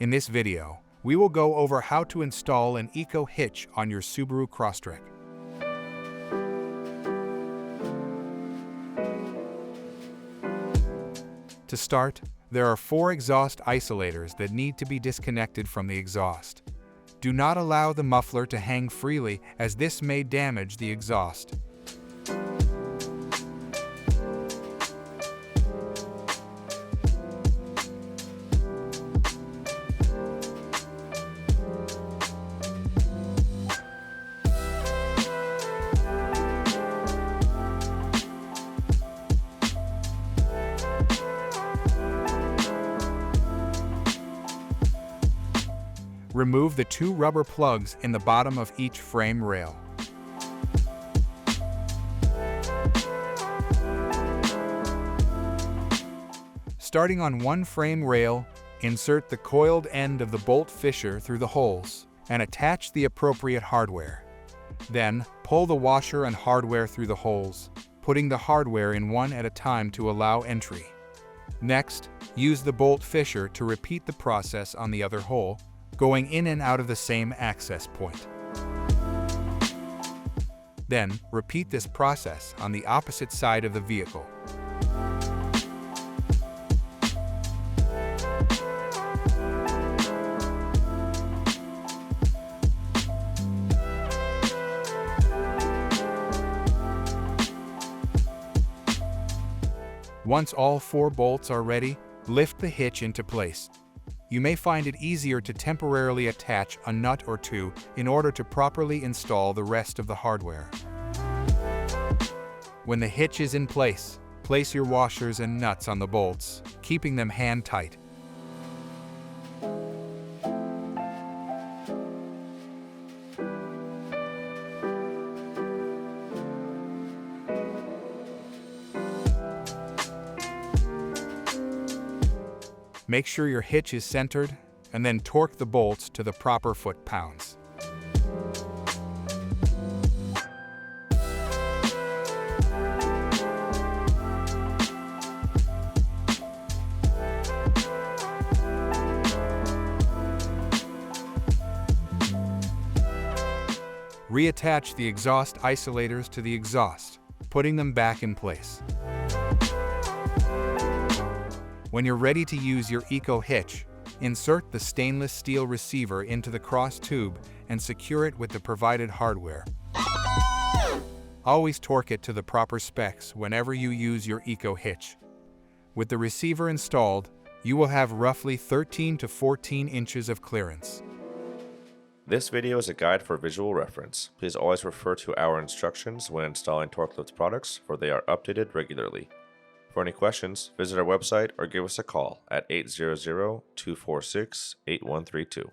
In this video, we will go over how to install an EcoHitch on your Subaru Crosstrek. To start, there are 4 exhaust isolators that need to be disconnected from the exhaust. Do not allow the muffler to hang freely, as this may damage the exhaust. Remove the 2 rubber plugs in the bottom of each frame rail. Starting on one frame rail, insert the coiled end of the bolt fisher through the holes and attach the appropriate hardware. Then, pull the washer and hardware through the holes, putting the hardware in one at a time to allow entry. Next, use the bolt fisher to repeat the process on the other hole, going in and out of the same access point. Then, repeat this process on the opposite side of the vehicle. Once all 4 bolts are ready, lift the hitch into place. You may find it easier to temporarily attach a nut or 2 in order to properly install the rest of the hardware. When the hitch is in place, place your washers and nuts on the bolts, keeping them hand tight. Make sure your hitch is centered, and then torque the bolts to the proper foot-pounds. Reattach the exhaust isolators to the exhaust, putting them back in place. When you're ready to use your EcoHitch, insert the stainless steel receiver into the cross tube and secure it with the provided hardware. Always torque it to the proper specs whenever you use your EcoHitch. With the receiver installed, you will have roughly 13 to 14 inches of clearance. This video is a guide for visual reference. Please always refer to our instructions when installing Torque products, for they are updated regularly. For any questions, visit our website or give us a call at 800-246-8132.